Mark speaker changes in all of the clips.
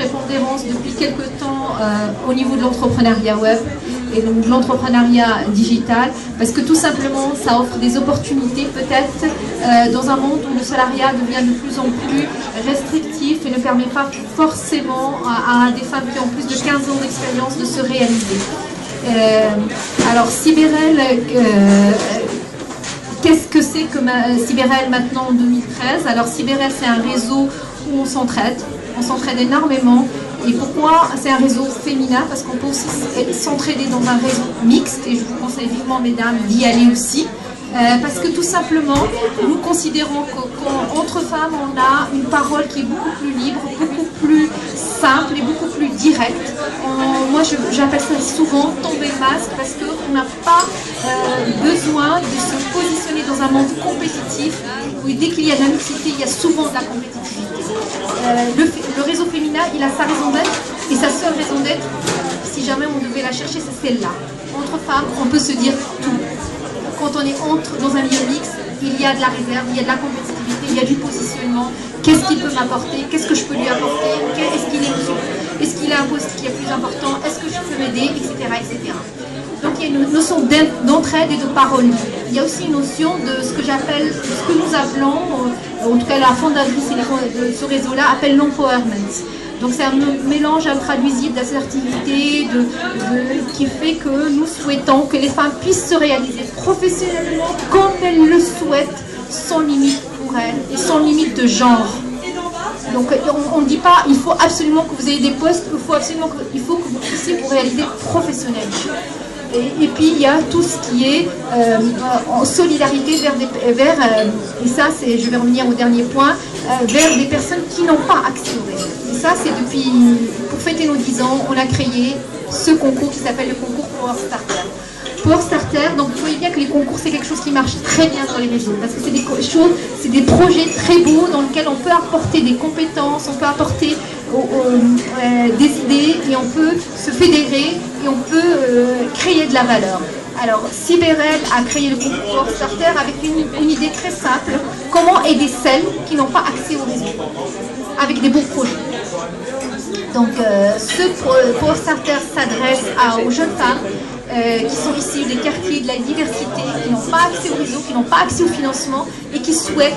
Speaker 1: prépondérance depuis quelque temps au niveau de l'entrepreneuriat web et donc de l'entrepreneuriat digital, parce que tout simplement ça offre des opportunités peut-être dans un monde où le salariat devient de plus en plus restrictif et ne permet pas forcément à des femmes qui ont plus de 15 ans d'expérience de se réaliser. Alors Cyberel, qu'est-ce que c'est que Cyberel maintenant en 2013? Alors Cyberel, c'est un réseau où on s'entraide énormément. Et pourquoi c'est un réseau féminin? Parce qu'on peut aussi s'entraider dans un réseau mixte, et je vous conseille vivement, mesdames, d'y aller aussi. Parce que tout simplement, nous considérons qu'entre femmes, on a une parole qui est beaucoup plus libre, beaucoup plus simple et beaucoup plus directe. Moi, j'appelle ça souvent tomber le masque, parce qu'on n'a pas besoin de se positionner dans un monde compétitif où dès qu'il y a de la mixité, il y a souvent de la compétitivité. Le réseau féminin, il a sa raison d'être, et sa seule raison d'être, si jamais on devait la chercher, c'est celle-là. Entre femmes, on peut se dire tout. Quand on est dans un milieu mixte, il y a de la réserve, il y a de la compétitivité, il y a du positionnement. Qu'est-ce qu'il peut m'apporter? Qu'est-ce que je peux lui apporter? Est-ce qu'il a un poste qui est plus important? Est-ce que je peux m'aider? Etc., etc. Donc il y a une notion d'entraide et de parole. Il y a aussi une notion de ce que nous appelons, en tout cas la fondatrice de ce réseau-là appelle l'empowerment. Donc c'est un mélange intraduisible d'assertivité, qui fait que nous souhaitons que les femmes puissent se réaliser professionnellement comme elles le souhaitent, sans limite pour elles et sans limite de genre. Donc on ne dit pas il faut absolument que vous ayez des postes, il faut que vous puissiez vous réaliser professionnellement. Et puis il y a tout ce qui est en solidarité et ça c'est, je vais revenir au dernier point, vers des personnes qui n'ont pas accès au réseau. Et ça c'est pour fêter nos 10 ans, on a créé ce concours qui s'appelle le concours Power Starter. Power Starter, donc vous voyez bien que les concours c'est quelque chose qui marche très bien sur les réseaux, parce que c'est des projets très beaux dans lesquels on peut apporter des compétences, on peut apporter des idées, et on peut se fédérer et on peut créer de la valeur. Alors Cyberel a créé le concours Power Starter avec une idée très simple: comment aider celles qui n'ont pas accès au réseau avec des beaux projets. Donc ce Power Starter s'adresse aux jeunes femmes qui sont issus des quartiers de la diversité, qui n'ont pas accès au réseau, qui n'ont pas accès au financement et qui souhaitent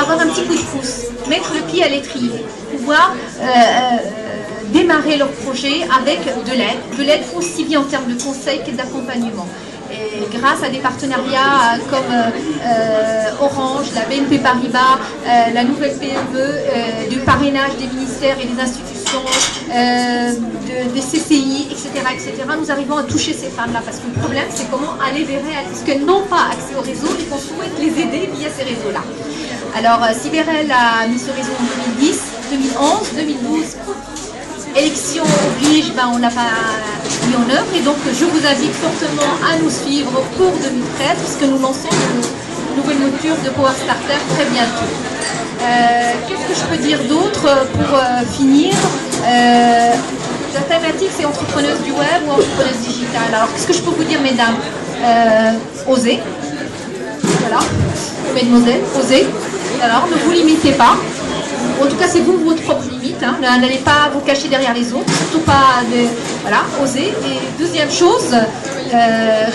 Speaker 1: avoir un petit coup de pouce, mettre le pied à l'étrier, pouvoir démarrer leur projet avec de l'aide aussi bien en termes de conseils que d'accompagnement. Et grâce à des partenariats comme Orange, la BNP Paribas, la nouvelle PME, du parrainage des ministères et des institutions, des CCI, etc., nous arrivons à toucher ces femmes-là, parce que le problème c'est comment aller vers elles, parce qu'elles n'ont pas accès au réseau et qu'on souhaite les aider via ces réseaux-là. Alors Cyberel a mis ce réseau en 2010, 2011, 2012. Élection oblige, on ne l'a pas mis en œuvre, et donc je vous invite fortement à nous suivre pour 2013, puisque nous lançons une nouvelle mouture de Power Starter très bientôt. Qu'est-ce que je peux dire d'autre pour finir? La thématique c'est entrepreneuse du web ou entrepreneuse digitale. Alors qu'est-ce que je peux vous dire, mesdames? Osez, voilà, mesdemoiselles, osez. Alors ne vous limitez pas. En tout cas, c'est vous votre propre limite. Hein. N'allez pas vous cacher derrière les autres. Surtout pas voilà, osez. Et deuxième chose,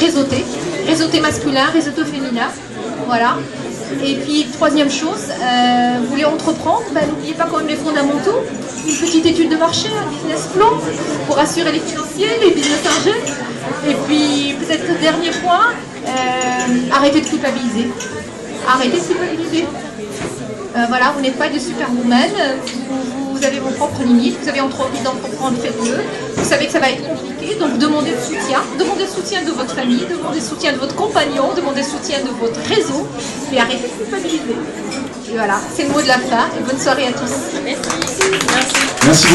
Speaker 1: réseauter. Réseauter masculin, réseauter féminin. Voilà. Et puis troisième chose, vous voulez entreprendre, n'oubliez pas quand même les fondamentaux. Une petite étude de marché, un business plan pour assurer les financiers, les business ingés. Et puis peut-être dernier point, arrêtez de culpabiliser. Arrêtez de culpabiliser. Voilà, vous n'êtes pas de superwoman, vous avez vos propres limites, vous avez envie d'entreprendre, faites-le. Vous savez que ça va être compliqué, donc demandez le soutien de votre famille, demandez le soutien de votre compagnon, demandez le soutien de votre réseau, et arrêtez de culpabiliser. Et voilà, c'est le mot de la fin, et bonne soirée à tous.
Speaker 2: Merci beaucoup.